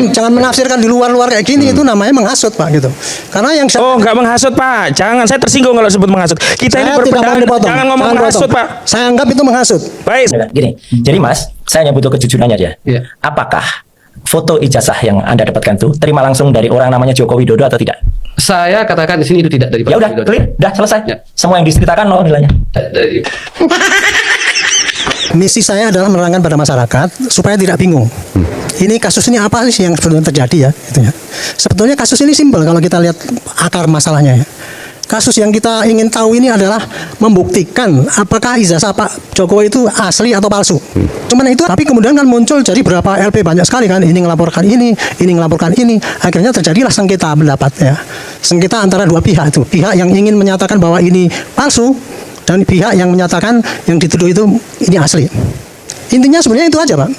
Jangan menafsirkan di luar-luar kayak gini, itu namanya menghasut Pak gitu. Karena yang nggak menghasut Pak. Jangan, saya tersinggung kalau sebut menghasut. Kita ini berbeda. Jangan ngomong menghasut Pak. Saya anggap itu menghasut. Baik. Gini, jadi Mas, saya hanya butuh kejujurannya dia. Iya. Apakah foto ijazah yang Anda dapatkan itu terima langsung dari orang namanya Joko Widodo atau tidak? Saya katakan di sini itu tidak dari Pak Ya udah, Widodo. clear, udah selesai. Ya. Semua yang diceritakan nilainya. Dari- Misi saya adalah menerangkan pada masyarakat supaya tidak bingung. Ini kasus ini apa sih yang sebetulnya terjadi ya? Gitu ya. Sebetulnya kasus ini simpel kalau kita lihat akar masalahnya ya. Kasus yang kita ingin tahu ini adalah membuktikan apakah ijazah Pak Jokowi itu asli atau palsu. Cuman itu, tapi kemudian kan muncul jadi berapa LP banyak sekali kan, ini ngelaporkan ini ngelaporkan ini. Akhirnya terjadilah sengketa pendapat ya. Sengketa antara dua pihak itu. Pihak yang ingin menyatakan bahwa ini palsu dan pihak yang menyatakan yang dituduh itu ini asli. Intinya sebenarnya itu aja Pak.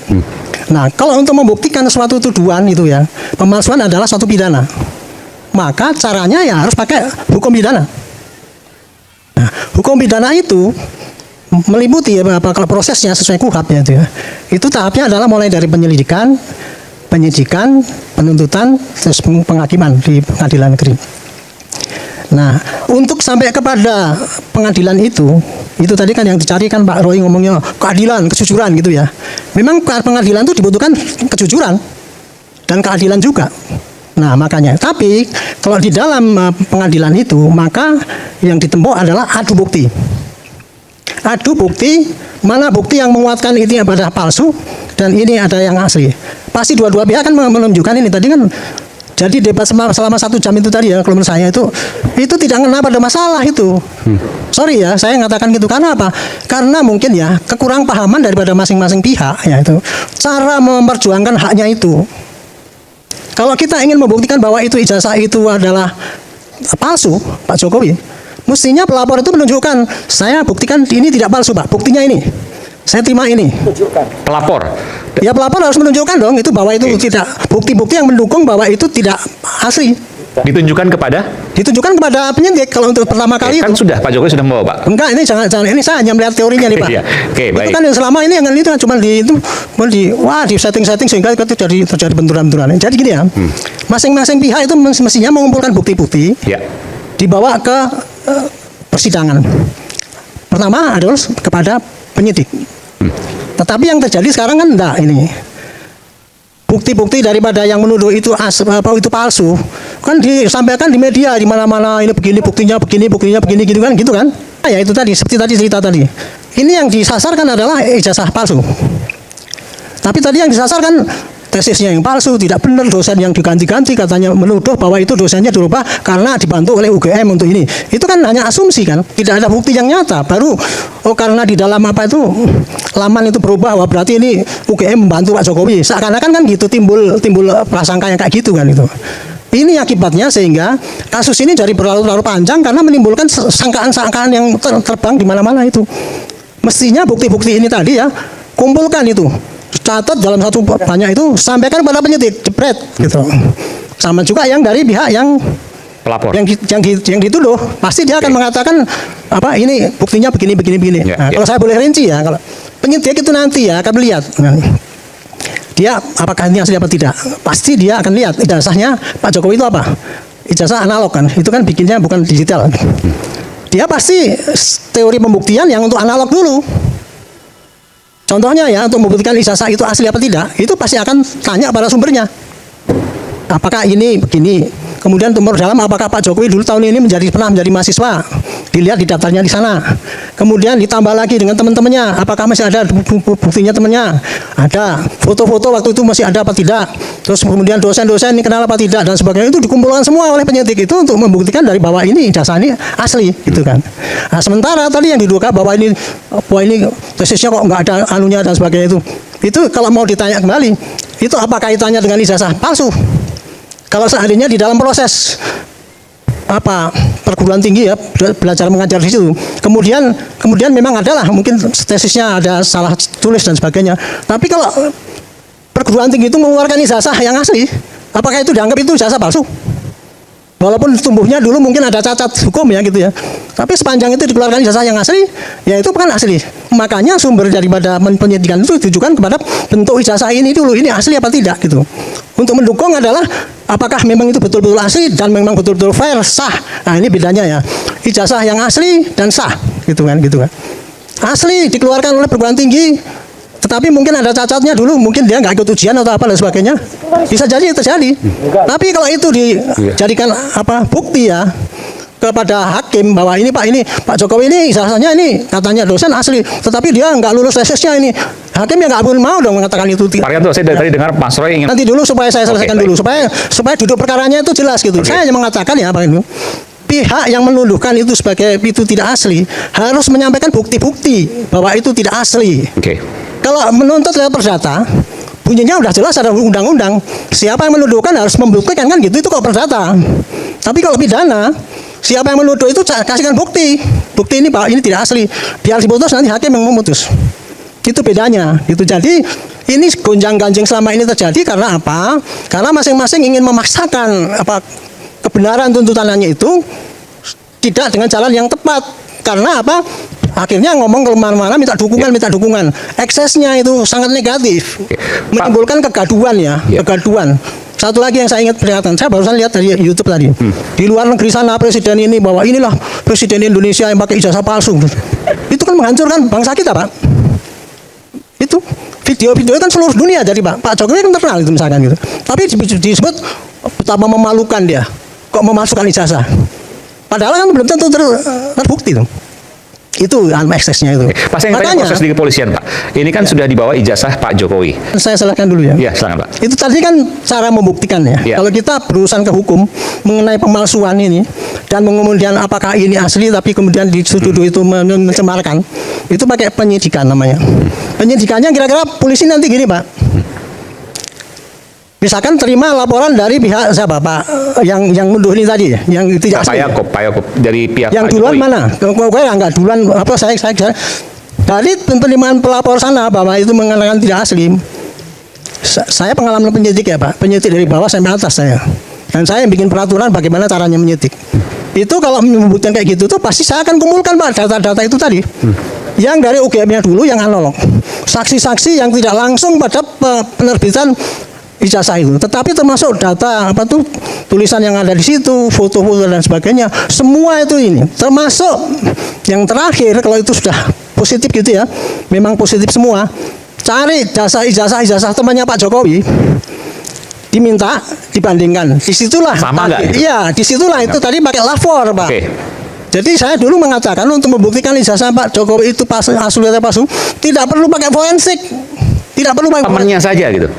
Nah, kalau untuk membuktikan suatu tuduhan itu ya, pemalsuan adalah suatu pidana. Maka caranya ya harus pakai hukum pidana. Nah, hukum pidana itu meliputi ya, kalau prosesnya sesuai KUHP ya itu ya. Itu tahapnya adalah mulai dari penyelidikan, penyidikan, penuntutan, terus penghakiman di pengadilan negeri. Nah, untuk sampai kepada pengadilan itu tadi kan yang dicari kan Pak Roy ngomongnya keadilan, kejujuran gitu ya. Memang pengadilan itu dibutuhkan kejujuran dan keadilan juga. Nah, makanya, tapi kalau di dalam pengadilan itu, maka yang ditempuh adalah adu bukti. Adu bukti, mana bukti yang menguatkan ini adalah palsu dan ini ada yang asli. Pasti dua-dua pihak kan menunjukkan ini tadi kan. Jadi debat selama 1 jam itu tadi ya, kalau menurut saya itu tidak kena pada masalah itu. Sorry ya, saya mengatakan gitu. Karena apa? Karena mungkin ya kekurang pahaman daripada masing-masing pihak ya itu. Cara memperjuangkan haknya itu. Kalau kita ingin membuktikan bahwa itu ijazah itu adalah palsu, Pak Jokowi, mestinya pelapor itu menunjukkan, saya buktikan ini tidak palsu Pak, buktinya ini, saya terima ini. Pelapor. Ya pelapor harus menunjukkan dong itu bahwa itu tidak, bukti-bukti yang mendukung bahwa itu tidak asli. Ditunjukkan kepada? Ditunjukkan kepada penyidik kalau untuk pertama kali kan itu. sudah, Pak Jokowi sudah membawa Pak. Enggak, ini jangan ini saya hanya melihat teorinya nih Pak. Iya. Oke, baik. Itu kan yang selama ini yang itu kan cuma di setting sehingga itu terjadi benturan-benturan. Jadi gini ya, masing-masing pihak itu mestinya mengumpulkan bukti-bukti, Ya. dibawa ke persidangan. Pertama adalah kepada penyidik. Tetapi yang terjadi sekarang kan enggak ini. Bukti-bukti daripada yang menuduh itu itu palsu kan disampaikan di media di mana-mana, ini begini buktinya begini gitu kan. Nah, ya itu tadi seperti tadi cerita tadi. Ini yang disasarkan adalah ijazah palsu. Tapi tadi yang disasarkan tesisnya yang palsu, tidak benar, dosen yang diganti-ganti, katanya menuduh bahwa itu dosennya dirubah karena dibantu oleh UGM untuk ini. Itu kan hanya asumsi kan, tidak ada bukti yang nyata. Baru karena di dalam apa itu laman itu berubah, wah berarti ini UGM membantu Pak Jokowi. Seakan-akan kan gitu timbul prasangka yang kayak gitu kan itu. Ini akibatnya sehingga kasus ini jadi berlarut-larut panjang karena menimbulkan sangkaan-sangkaan yang terbang di mana-mana itu. Mestinya bukti-bukti ini tadi ya kumpulkan itu, catat dalam satu banyak itu, sampaikan pada penyidik, jepret gitu. Sama juga yang dari pihak yang Pelapor. yang dituduh, pasti dia akan mengatakan apa ini buktinya begini. Ya, Nah, ya. kalau saya boleh rinci ya, kalau penyidik itu nanti ya akan melihat dia apakah ini asli apa tidak. Pasti dia akan lihat ijazahnya Pak Jokowi itu apa. Ijazah analog kan, itu kan bikinnya bukan digital. Dia pasti teori pembuktian yang untuk analog dulu. Contohnya ya, untuk membuktikan ijazah itu asli apa tidak, itu pasti akan tanya pada sumbernya. Apakah ini begini? Kemudian tumor dalam, apakah Pak Jokowi dulu tahun ini pernah menjadi mahasiswa? Dilihat di daftarnya di sana. Kemudian ditambah lagi dengan teman-temannya, apakah masih ada buktinya temannya? Ada. Foto-foto waktu itu masih ada apa tidak? Terus kemudian dosen-dosen ini kenal apa tidak dan sebagainya, itu dikumpulkan semua oleh penyidik itu untuk membuktikan dari bahwa ini ijazah ini asli, gitu kan. Nah, sementara tadi yang diduga bahwa ini tesisnya kok nggak ada anunya dan sebagainya itu kalau mau ditanya kembali, itu apa kaitannya dengan ijazah palsu? Kalau seandainya di dalam proses perguruan tinggi ya belajar mengajar di situ, kemudian memang adalah mungkin tesisnya ada salah tulis dan sebagainya. Tapi kalau perguruan tinggi itu mengeluarkan ijazah yang asli, apakah itu dianggap itu ijazah palsu? Walaupun tumbuhnya dulu mungkin ada cacat hukum ya gitu ya. Tapi sepanjang itu dikeluarkan ijazah yang asli, ya itu bukan asli. Makanya sumber daripada penyidikan itu ditujukan kepada bentuk ijazah ini dulu, ini asli apa tidak gitu. Untuk mendukung adalah apakah memang itu betul-betul asli dan memang betul-betul fair, sah. Nah ini bedanya ya. Ijazah yang asli dan sah gitu kan. Asli dikeluarkan oleh perguruan tinggi, tetapi mungkin ada cacatnya dulu, mungkin dia nggak ikut ujian atau apa dan sebagainya, bisa jadi terjadi. Tapi kalau itu dijadikan bukti ya kepada hakim bahwa ini Pak Jokowi ini ijazahnya ini katanya dosen asli, tetapi dia nggak lulus tesisnya ini, hakim ya nggak mau dong mengatakan itu. Pak Rianto, saya dari tadi dengar Mas Roy ingin nanti dulu supaya saya selesaikan dulu supaya duduk perkaranya itu jelas gitu. Saya hanya mengatakan ya Pak itu. Pihak yang menuduhkan itu sebagai itu tidak asli harus menyampaikan bukti-bukti bahwa itu tidak asli. Kalau menuntut lewat perdata, bunyinya udah jelas ada undang-undang. Siapa yang menuduhkan harus membuktikan kan gitu. Itu kalau perdata. Tapi kalau pidana, siapa yang menuduh itu kasihkan bukti. Bukti ini bahwa ini tidak asli. Biar diputus nanti hakim yang memutus. Itu bedanya. Gitu. Jadi ini gonjang-ganjing selama ini terjadi karena apa? Karena masing-masing ingin memaksakan kebenaran tuntutannya itu tidak dengan jalan yang tepat. Karena apa? Akhirnya ngomong ke mana-mana minta dukungan. Eksesnya itu sangat negatif. Menimbulkan kegaduhan ya. Kegaduhan. Satu lagi yang saya ingat peringatan, saya barusan lihat dari YouTube tadi. Di luar negeri sana presiden ini bahwa inilah presiden Indonesia yang pakai ijazah palsu. Itu kan menghancurkan bangsa kita, Pak. Itu video-video kan seluruh dunia jadi Pak Jokowi kan terkenal itu misalkan gitu. Tapi disebut betapa memalukan dia. Kok memasukkan ijazah? Padahal kan belum tentu terbukti tuh. Itu eksesnya itu. Pas yang tadi proses di kepolisian Pak, ini kan sudah dibawa ijazah Pak Jokowi. Saya silakan dulu ya. Iya, silakan Pak. Itu tadi kan cara membuktikan ya. Kalau kita berurusan ke hukum mengenai pemalsuan ini dan kemudian apakah ini asli tapi kemudian dituduh itu mencemarkan, itu pakai penyidikan namanya. Penyidikannya kira-kira polisi nanti gini Pak. Misalkan terima laporan dari pihak siapa Pak yang menuduh ini tadi ya, yang tidak asli. Pak Yaakob dari pihak yang Pak duluan Jokowi. mana? Kok enggak duluan apa saya dari penerimaan pelapor sana bahwa itu mengatakan tidak asli. Saya pengalaman penyidik ya Pak, penyidik dari bawah sampai atas saya. Dan saya yang bikin peraturan bagaimana caranya menyidik. Itu kalau membuktikan kayak gitu tuh pasti saya akan kumpulkan Pak data-data itu tadi. Yang dari UGM-nya dulu yang analog. Saksi-saksi yang tidak langsung pada penerbitan ijazah itu, tetapi termasuk data tulisan yang ada di situ, foto-foto dan sebagainya, semua itu ini, termasuk yang terakhir kalau itu sudah positif gitu ya, memang positif semua, cari ijazah temannya Pak Jokowi, diminta dibandingkan, disitulah, sama nggak? Iya, disitulah itu tadi pakai lapor Pak. Jadi saya dulu mengatakan untuk membuktikan ijazah Pak Jokowi itu asli atau palsu, tidak perlu pakai forensik, tidak perlu pakai temannya saja gitu.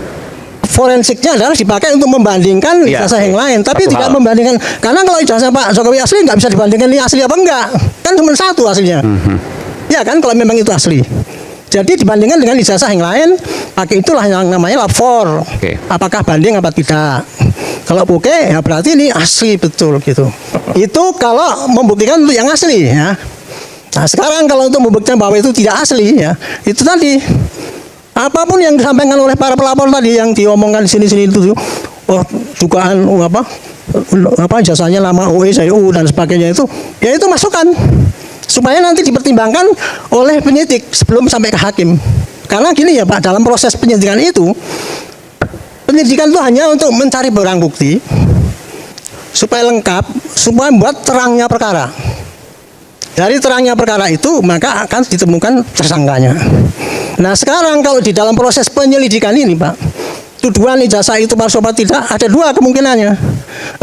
Forensiknya adalah dipakai untuk membandingkan ijazah yang lain, tapi tidak membandingkan, karena kalau ijazah Pak Jokowi asli nggak bisa dibandingkan ini asli apa enggak, kan cuma satu aslinya, ya kan kalau memang itu asli. Jadi dibandingkan dengan ijazah yang lain, pakai itulah yang namanya lapor, apakah banding apa tidak. Kalau oke, ya berarti ini asli betul gitu. Itu kalau membuktikan untuk yang asli ya. Nah sekarang kalau untuk membuktikan bahwa itu tidak asli ya, itu tadi. Apapun yang disampaikan oleh para pelapor tadi yang diomongkan di sini itu, dugaan jasanya nama OECU dan sebagainya itu, ya itu masukan supaya nanti dipertimbangkan oleh penyidik sebelum sampai ke hakim. Karena gini ya Pak, dalam proses penyidikan itu hanya untuk mencari barang bukti supaya lengkap, supaya membuat terangnya perkara. Dari terangnya perkara itu maka akan ditemukan tersangkanya. Nah sekarang kalau di dalam proses penyelidikan ini Pak, tuduhan ijazah itu palsu apa tidak, ada dua kemungkinannya.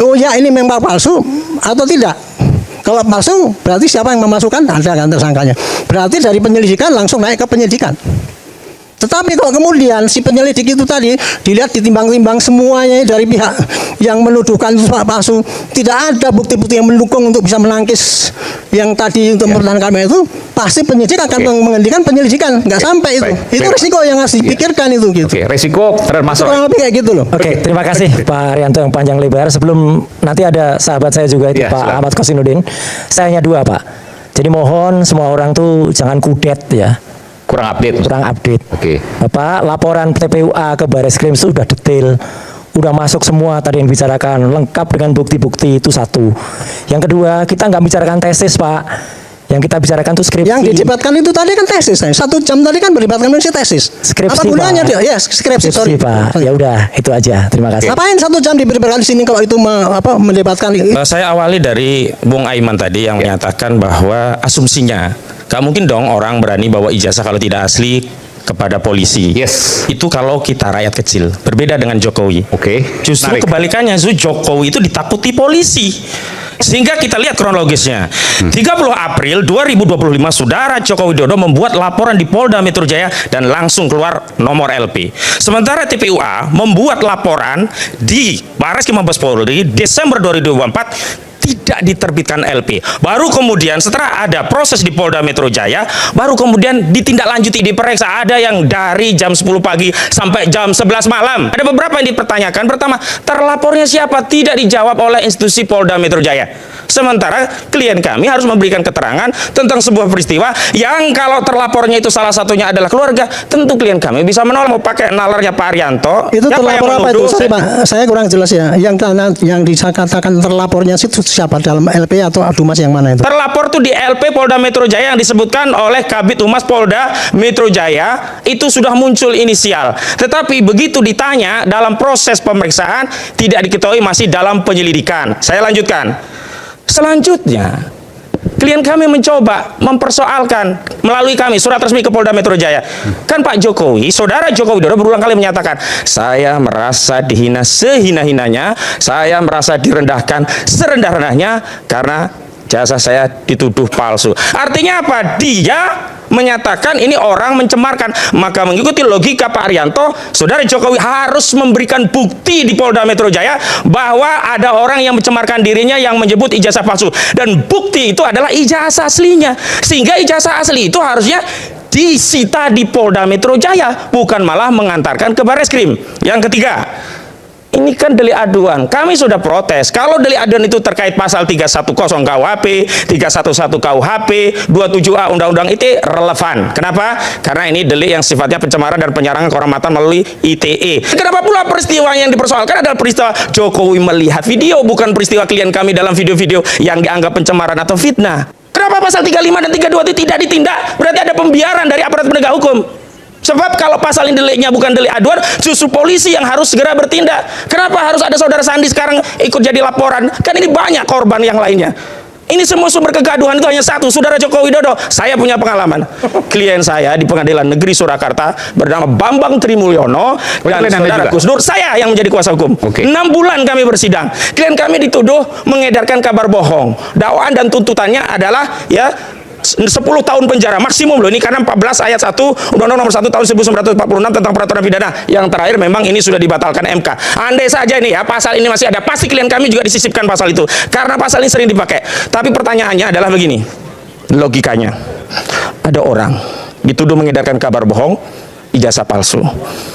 Oh ya ini memang palsu atau tidak. Kalau palsu berarti siapa yang memasukkan, ada kan tersangkanya. Berarti dari penyelidikan langsung naik ke penyidikan. Tetapi kalau kemudian si penyelidik itu tadi dilihat ditimbang-timbang semuanya dari pihak yang menuduhkan itu palsu, tidak ada bukti-bukti yang mendukung untuk bisa menangkis yang tadi untuk mempertahankan itu, pasti penyidik akan menghentikan penyelidikan, nggak sampai itu. Itu risiko yang harus dipikirkan itu gitu. Risiko termasuk. Kurang lebih kayak gitu loh. Terima kasih Pak Rianto yang panjang lebar. Sebelum nanti ada sahabat saya juga itu Pak Ahmad Kosinudin. Saya hanya dua Pak. Jadi mohon semua orang tuh jangan kudet ya. Kurang update. Bapak, laporan TPUA ke Bareskrim itu sudah detail. udah masuk semua tadi yang bicarakan, lengkap dengan bukti-bukti, itu satu. Yang kedua, kita nggak bicarakan tesis, Pak. Yang kita bicarakan itu skripsi. Yang didebatkan itu tadi kan tesis, 1 jam tadi kan berdebatkan mengenai tesis. Skripsi, apa gunanya Pak. dia? Ya, skripsi, sorry. Pak. Ya udah, itu aja. Terima kasih. Ngapain 1 jam diberdebatkan di sini kalau itu mendebatkan? Saya awali dari Bung Aiman tadi yang menyatakan bahwa asumsinya gak mungkin dong orang berani bawa ijazah kalau tidak asli kepada polisi. Yes. Itu kalau kita rakyat kecil. Berbeda dengan Jokowi. Oke. Justru Menarik. kebalikannya, Jokowi itu ditakuti polisi. Sehingga kita lihat kronologisnya. 30 April 2025 Saudara Joko Widodo membuat laporan di Polda Metro Jaya dan langsung keluar nomor LP. Sementara TPUA membuat laporan di Barreskrim Mabes Polri Desember 2024 tidak diterbitkan LP. Baru kemudian setelah ada proses di Polda Metro Jaya, baru kemudian ditindaklanjuti, diperiksa. Ada yang dari jam 10 pagi sampai jam 11 malam. Ada beberapa yang dipertanyakan. Pertama, terlapornya siapa? Tidak dijawab oleh institusi Polda Metro Jaya. Sementara klien kami harus memberikan keterangan tentang sebuah peristiwa yang kalau terlapornya itu salah satunya adalah keluarga, tentu klien kami bisa menolak. Mau pakai nalarnya Pak Arianto. Itu siapa terlapor yang apa itu? menuduh? Sorry, Pak, saya kurang jelas ya. Yang dikatakan terlapornya itu siapa, dalam LP atau Dumas yang mana itu? Terlapor tuh di LP Polda Metro Jaya yang disebutkan oleh Kabid Humas Polda Metro Jaya, itu sudah muncul inisial. Tetapi begitu ditanya dalam proses pemeriksaan tidak diketahui, masih dalam penyelidikan. Saya lanjutkan. Selanjutnya, klien kami mencoba mempersoalkan melalui kami surat resmi ke Polda Metro Jaya. Kan Pak Jokowi, Saudara Joko Widodo berulang kali menyatakan, saya merasa dihina sehina-hinanya, saya merasa direndahkan serendah-rendahnya karena jasa saya dituduh palsu. Artinya apa? Dia menyatakan ini orang mencemarkan. Maka mengikuti logika Pak Arianto, Saudara Jokowi harus memberikan bukti di Polda Metro Jaya bahwa ada orang yang mencemarkan dirinya yang menyebut ijazah palsu. Dan bukti itu adalah ijazah aslinya. Sehingga ijazah asli itu harusnya disita di Polda Metro Jaya, bukan malah mengantarkan ke Barreskrim. Yang ketiga, ini kan delik aduan. Kami sudah protes. Kalau delik aduan itu terkait pasal 310 KUHP, 311 KUHP, 27A Undang-Undang ITE relevan. Kenapa? Karena ini delik yang sifatnya pencemaran dan penyerangan kehormatan melalui ITE. Kenapa pula peristiwa yang dipersoalkan adalah peristiwa Jokowi melihat video, bukan peristiwa klien kami dalam video-video yang dianggap pencemaran atau fitnah. Kenapa pasal 35 dan 32 itu tidak ditindak? Berarti ada pembiaran dari aparat penegak hukum. Sebab kalau pasal ini deliknya bukan delik aduan, justru polisi yang harus segera bertindak. Kenapa harus ada Saudara Sandi sekarang ikut jadi laporan? Kan ini banyak korban yang lainnya. Ini semua sumber kegaduhan itu hanya satu, Saudara Joko Widodo. Saya punya pengalaman. Klien saya di Pengadilan Negeri Surakarta bernama Bambang Trimulyono dan Saudara Gus Dur, saya yang menjadi kuasa hukum. 6 bulan kami bersidang. Klien kami dituduh mengedarkan kabar bohong. Dakwaan dan tuntutannya adalah 10 tahun penjara maksimum loh, ini karena 14 ayat 1 Undang-Undang Nomor 1 Tahun 1946 tentang peraturan pidana. Yang terakhir memang ini sudah dibatalkan MK. Andai saja ini pasal ini masih ada, pasti klien kami juga disisipkan pasal itu karena pasal ini sering dipakai. Tapi pertanyaannya adalah begini, logikanya ada orang dituduh mengedarkan kabar bohong, ijazah palsu.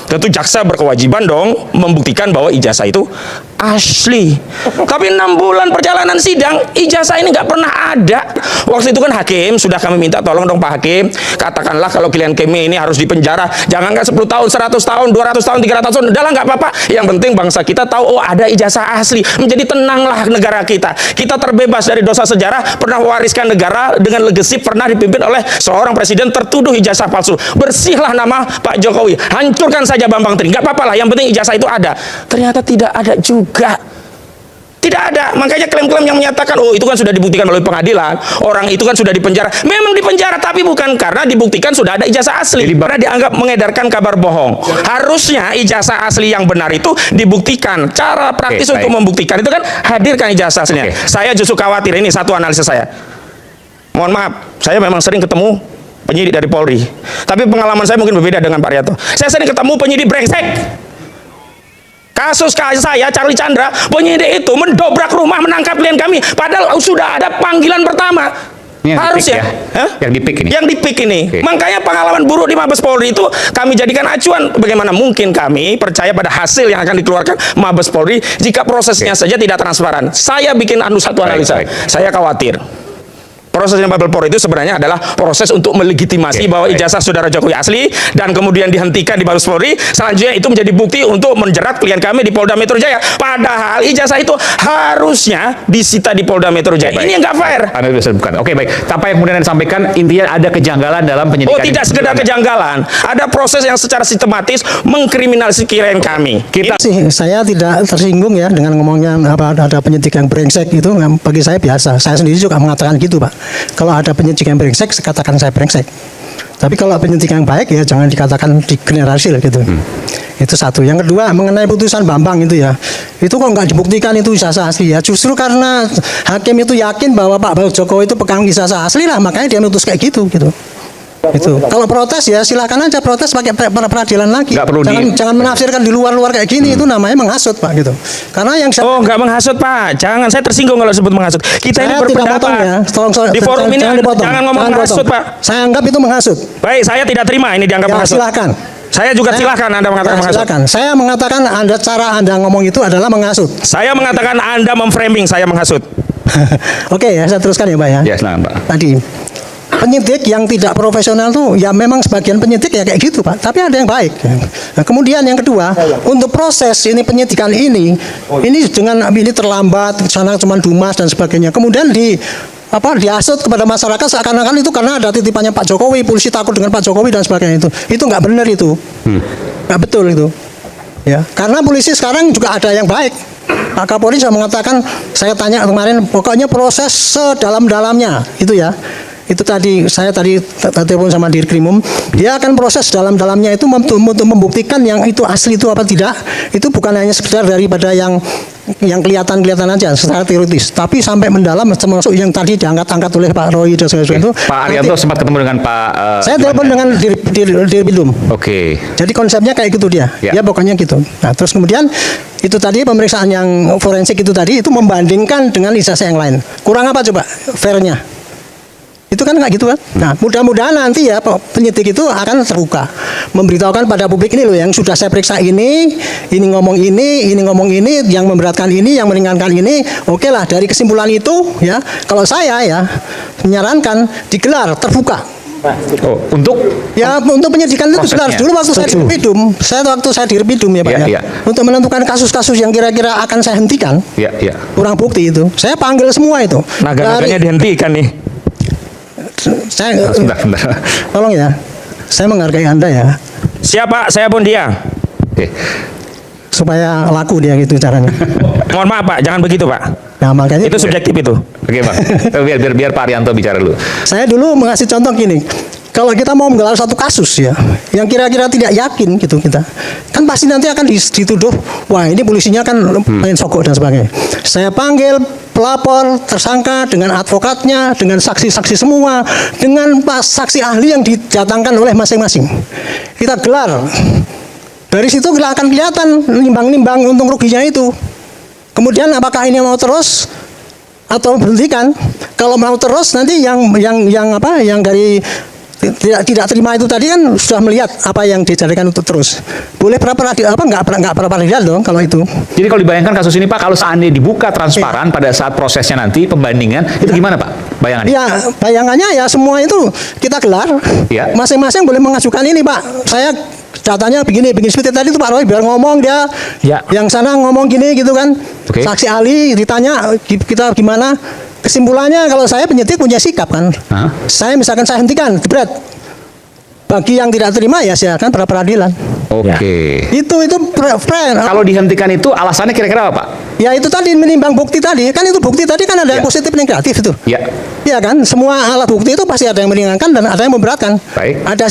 Tentu jaksa berkewajiban dong membuktikan bahwa ijazah itu asli. Tapi 6 bulan perjalanan sidang, ijazah ini nggak pernah ada. Waktu itu kan hakim sudah kami minta tolong dong Pak Hakim, katakanlah kalau klien kami ini harus dipenjara, jangankan 10 tahun, 100 tahun, 200 tahun, 300 tahun, udahlah nggak apa-apa. Yang penting bangsa kita tahu, oh ada ijazah asli. Menjadi tenanglah negara kita. Kita terbebas dari dosa sejarah, pernah mewariskan negara dengan legasi, pernah dipimpin oleh seorang presiden tertuduh ijazah palsu. Bersihlah nama Pak Jokowi, hancurkan saja Bambang Tri, nggak apa-apa lah, yang penting ijazah itu ada. Ternyata tidak ada juga. Tidak ada. Makanya klaim-klaim yang menyatakan oh itu kan sudah dibuktikan melalui pengadilan, orang itu kan sudah dipenjara. Memang dipenjara, tapi bukan karena dibuktikan sudah ada ijazah asli. Karena dianggap mengedarkan kabar bohong. Harusnya ijazah asli yang benar itu dibuktikan. Cara praktis untuk membuktikan itu kan hadirkan ijazah aslinya. Saya justru khawatir, ini satu analisis saya. Mohon maaf, saya memang sering ketemu penyidik dari Polri. Tapi pengalaman saya mungkin berbeda dengan Pak Arianto. Saya sering ketemu penyidik brengsek. Kasus saya, Charlie Chandra, penyidik itu mendobrak rumah menangkap klien kami. Padahal sudah ada panggilan pertama. Harus ya? Yang dipik ini. Yang dipik ini. Makanya pengalaman buruk di Mabes Polri itu kami jadikan acuan. Bagaimana mungkin kami percaya pada hasil yang akan dikeluarkan Mabes Polri jika prosesnya saja tidak transparan. Saya bikin satu analisa. Saya khawatir Proses yang bubble pour itu sebenarnya adalah proses untuk melegitimasi bahwa ijazah saudara Jokowi asli dan kemudian dihentikan di Mabes Polri. Selanjutnya itu menjadi bukti untuk menjerat klien kami di Polda Metro Jaya. Padahal ijazah itu harusnya disita di Polda Metro Jaya. Ini yang nggak fair. Anda bisa bukan. Oke, baik. Apa yang kemudian Anda sampaikan intinya ada kejanggalan dalam penyidikan. Oh, tidak sekedar kejanggalan. Ada proses yang secara sistematis mengkriminalisasi klien kami. Kita Saya tidak tersinggung ya dengan ngomongnya ada penyidik yang brengsek itu, bagi saya biasa. Saya sendiri juga mengatakan gitu, Pak. Kalau ada penyidik yang brengsek, katakan saya brengsek. Tapi kalau penyidik yang baik ya jangan dikatakan digeneralisir gitu. Itu satu. Yang kedua mengenai putusan Bambang itu ya, itu kok nggak dibuktikan itu ijazah asli ya. Justru karena hakim itu yakin bahwa Pak Jokowi itu pegang ijazah asli lah, makanya dia memutus kayak gitu. Itu. Kalau protes ya silakan aja protes pakai peradilan lagi. Jangan menafsirkan di luar-luar kayak gini, itu namanya menghasut, Pak, gitu. Karena yang Oh, nggak menghasut, Pak. Jangan, saya tersinggung kalau sebut menghasut. Kita ini berpendapat. Ya. Di forum ini jangan ngomong menghasut, Pak. Saya anggap itu menghasut. Baik, saya tidak terima ini dianggap Ya, menghasut. silakan. Saya juga silakan Anda mengatakan menghasut. Silakan. Saya mengatakan cara Anda ngomong itu adalah menghasut. Saya mengatakan Anda memframing saya menghasut. Oke ya, saya teruskan ya, Pak ya. Ya, silakan, Pak. Tadi penyidik yang tidak profesional tuh ya memang sebagian penyidik ya kayak gitu, Pak. Tapi ada yang baik. Nah, kemudian yang kedua, untuk proses ini penyidikan ini dengan ini terlambat, sana cuma dumas dan sebagainya. Kemudian diasut kepada masyarakat seakan-akan itu karena ada titipannya Pak Jokowi, polisi takut dengan Pak Jokowi dan sebagainya itu nggak benar itu, nggak betul itu. Ya, karena polisi sekarang juga ada yang baik. Pak Kapolri sudah mengatakan, saya tanya kemarin, pokoknya proses sedalam-dalamnya itu ya. Itu saya tadi telepon sama Dirkrimum, dia akan proses dalam-dalamnya itu untuk membuktikan yang itu asli itu apa tidak. Itu bukan hanya sekedar daripada yang kelihatan aja secara teoritis, tapi sampai mendalam, termasuk yang tadi diangkat-angkat oleh Pak Roy dan sebagainya itu. Pak Arianto sempat ketemu dengan Pak saya telepon dengan Dirkrimum. Oke. Jadi konsepnya kayak gitu dia. Ya. Ya pokoknya gitu. Nah, terus kemudian itu tadi pemeriksaan yang forensik itu tadi itu membandingkan dengan ijazah yang lain. Kurang apa coba fairnya? Itu kan nggak gitu kan? Nah, mudah-mudahan nanti ya penyidik itu akan terbuka, memberitahukan pada publik ini loh yang sudah saya periksa ini ngomong ini ngomong ini, yang memberatkan ini, yang meringankan ini. Oke lah, dari kesimpulan itu ya, kalau saya ya menyarankan digelar terbuka. Oh, untuk penyidikan itu digelar dulu waktu saya di Repidum. Waktu saya di Repidum ya, Pak ya. Untuk menentukan kasus-kasus yang kira-kira akan saya hentikan. Iya. Kurang bukti itu. Saya panggil semua itu. Naga-naganya dihentikan nih. Sebentar. Tolong ya, saya menghargai Anda ya. Siapa? Saya pun dia. Oke. Supaya laku dia gitu caranya. Mohon maaf, Pak, jangan begitu, Pak. Nah, makanya Itu subjektif itu. Oke, Pak. biar Pak Arianto bicara dulu. saya dulu mengasih contoh gini. Kalau kita mau menggelar satu kasus ya, yang kira-kira tidak yakin gitu kita, kan pasti nanti akan dituduh, wah ini polisinya kan main sogok dan sebagainya. Saya panggil pelapor, tersangka dengan advokatnya, dengan saksi-saksi semua, dengan saksi ahli yang didatangkan oleh masing-masing. Kita gelar. Dari situ akan kelihatan nimbang-nimbang untung ruginya itu. Kemudian apakah ini mau terus atau berhentikan? Kalau mau terus nanti yang dari tidak terima itu tadi kan sudah melihat apa yang dijadikan untuk terus. Boleh nggak peradilan dong kalau itu. Jadi kalau dibayangkan kasus ini, Pak, kalau seandainya dibuka transparan pada saat prosesnya nanti pembandingan, itu gimana, Pak? Bayangannya? Ya, bayangannya ya semua itu kita gelar. Ya. Masing-masing boleh mengajukan ini, Pak. Saya datanya begini seperti tadi itu Pak Roy biar ngomong dia. Ya. Yang sana ngomong gini gitu kan. Oke. Saksi ahli ditanya kita gimana? Kesimpulannya kalau saya penyidik punya sikap kan. Saya misalkan saya hentikan, jebret. Bagi yang tidak terima ya silakan pra peradilan. Oke. Itu Kalau dihentikan itu alasannya kira-kira apa, Pak? ya itu tadi menimbang bukti tadi. Kan itu bukti tadi kan ada yang Ya. positif negatif itu. Ya. Iya kan, semua alat bukti itu pasti ada yang meringankan dan ada yang memberatkan. Baik. Ada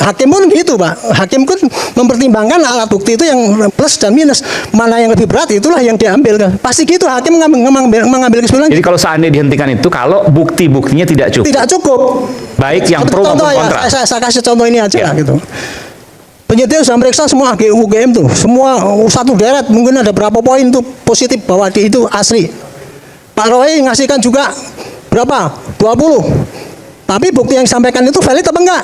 hakim pun gitu, Pak. Hakim pun mempertimbangkan alat bukti itu yang plus dan minus. Mana yang lebih berat itulah yang diambil. Pasti gitu hakim mengambil kesimpulan. Jadi kalau seandainya dihentikan itu, kalau bukti-buktinya tidak cukup, Tidak cukup. baik yang Seperti pro maupun contoh ya, kontra. saya kasih contoh ini aja Ya. lah gitu. Penyidik sudah meriksa semua UGM tuh, semua satu deret mungkin ada berapa poin tuh positif bahwa itu asli. Pak Roy ngasihkan juga berapa? 20. Tapi bukti yang disampaikan itu valid apa enggak?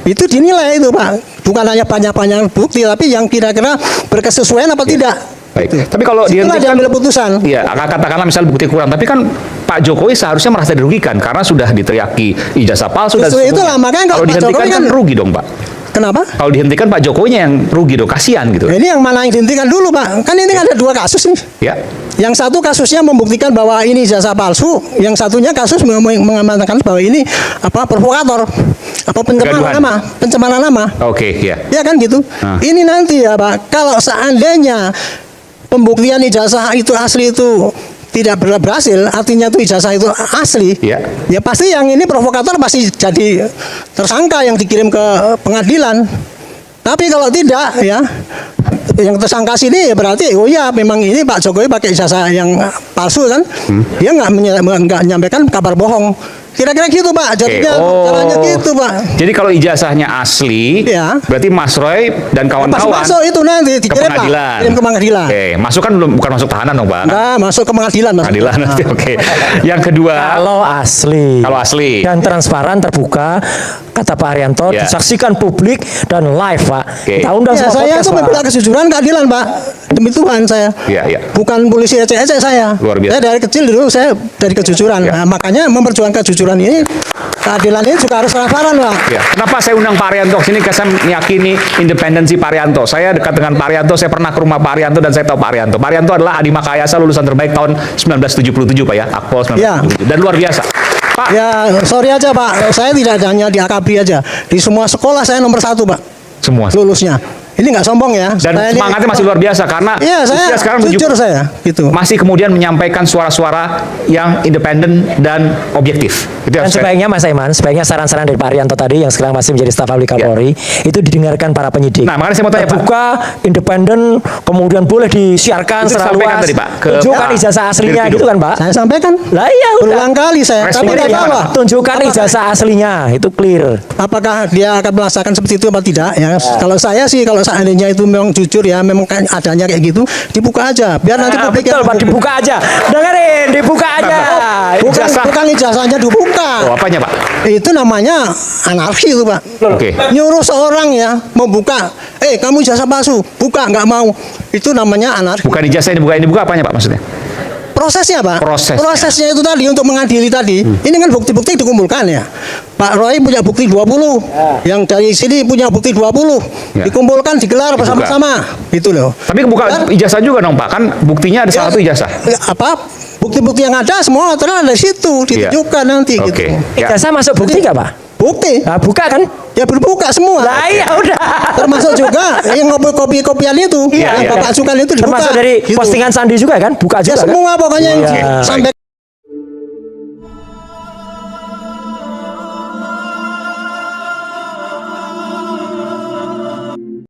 Itu dinilai itu, Pak. Bukan hanya banyak-banyak bukti, tapi yang kira-kira berkesesuaian apa tidak. Baik. Tapi kalau Itulah dihentikan, diambil putusan. iya, katakanlah misalnya bukti kurang, tapi kan Pak Jokowi seharusnya merasa dirugikan karena sudah diteriaki ijazah palsu dan Justru seterusnya. itulah, makanya Kalau Pak dihentikan Jokowi kan kan- rugi dong, Pak. Kenapa? Kalau dihentikan Pak Jokowinya yang rugi dong, kasihan gitu. Nah, ini yang mana yang dihentikan dulu, Pak? Kan ini ada dua kasus nih. Ya. Yang satu kasusnya membuktikan bahwa ini ijazah palsu, yang satunya kasus mengamankan bahwa ini provokator, Kegaduhan. pencemaran nama. Oke, ya. Ya kan gitu. Nah. Ini nanti ya Pak, kalau seandainya pembuktian ijazah itu asli itu tidak berhasil, artinya itu ijazah itu asli, Ya. ya pasti yang ini provokator pasti jadi tersangka yang dikirim ke pengadilan. Tapi kalau tidak ya, yang tersangka sini ya berarti oh ya memang ini Pak Jokowi pakai ijazah yang palsu kan, dia nggak menyampaikan kabar bohong. Kira-kira gitu Pak, jadinya caranya gitu Pak. Jadi kalau ijazahnya asli, Ya. berarti Mas Roy dan Pas kawan-kawan masuk itu nanti ke dikirim Pak, pengadilan. kirim ke pengadilan. Oke, masuk kan bukan masuk tahanan dong, Pak. Nah, masuk ke pengadilan, Pengadilan nanti, oke. Yang kedua, Kalau asli. Kalau asli. Dan transparan, terbuka, kata Pak Arianto, Ya. disaksikan publik dan live, Pak. Oke. Kita undang Ya, semua saya podcast, itu Pak. membela kejujuran keadilan, Pak. Demi Tuhan saya. Iya, iya. Bukan polisi ecek-ecek saya. Luar biasa. Saya dari kecil dulu saya dari kejujuran. Ya. Nah, makanya memperjuangkan kejujuran ini, keadilan ini juga harus transparan, Pak. ya. Kenapa saya undang Pak Arianto sini? Karena saya meyakini independensi Pak Arianto. Saya dekat dengan Pak Arianto, saya pernah ke rumah Pak Arianto dan saya tahu Pak Arianto. Pak Arianto adalah Adi Makayasa, lulusan terbaik tahun 1977, Pak ya. Akpol 1977. Ya. Dan luar biasa. Pak, Ya, sorry aja, Pak. Saya tidak hanya di AKABRI aja. Di semua sekolah saya nomor 1, Pak. semua. Lulusnya. Ini nggak sombong ya. Dan Saya ini- semangatnya masih luar biasa karena Iya, saya usia sekarang jujur 70. saya gitu. Masih kemudian menyampaikan suara-suara yang independen dan objektif. Itu Dan yang saya- sebaiknya Mas Aiman, sebaiknya saran-saran dari Pak Arianto tadi yang sekarang masih menjadi staf ahli Kapolri itu didengarkan para penyidik. Nah, makanya saya mau tanya, Pak. Terbuka, independen, kemudian boleh disiarkan Itu secara disampaikan luas. tadi, Pak, ke Tunjukkan Pak ijazah aslinya Dirtido. gitu kan, Pak? Saya sampaikan. Lah iya udah. Berulang kali saya. Tapi Responnya nggak tahu gimana? lah. Tunjukkan ijazah aslinya, itu clear. Apakah dia akan melaksanakan seperti itu atau tidak ya? Kalau saya sih kalau seandainya itu memang jujur ya, memang kan adanya kayak gitu, dibuka aja. Biar nanti Ah, publik betul yang Pak, dibuka aja. Dengerin, dibuka aja. Bukan, Ijazah. bukan ijazahnya dibuka. Oh, apanya, Pak? Itu namanya anarki itu, Pak. Oke. Nyuruh seorang ya mau buka, kamu ijazah palsu, buka nggak mau. Itu namanya anarki. Bukan ijazah ini buka apanya, Pak, maksudnya? Prosesnya, Pak. Prosesnya. Prosesnya itu tadi untuk mengadili tadi. Ini kan bukti-bukti dikumpulkan ya. Pak Roy punya bukti 20. Yang dari sini punya bukti 20. Ya. Dikumpulkan, digelar bersama-sama. Itu loh. Tapi buka ijazah juga dong, Pak. Kan buktinya ada salah satu ijazah. Apa? Bukti-bukti yang ada semua ternyata dari situ ditunjukkan nanti Oke. gitu. Ya. Ijazah masuk bukti nggak Pak? Bukti. Nah, buka kan? Ya berbuka semua. Lah iya udah. Termasuk juga yang kopi-kopian itu, Iya, yang iya. Bapak ajukan itu dibuka. Termasuk dari gitu. postingan Sandi juga kan? Buka Ya juga kan? semua pokoknya yang Iya. sampai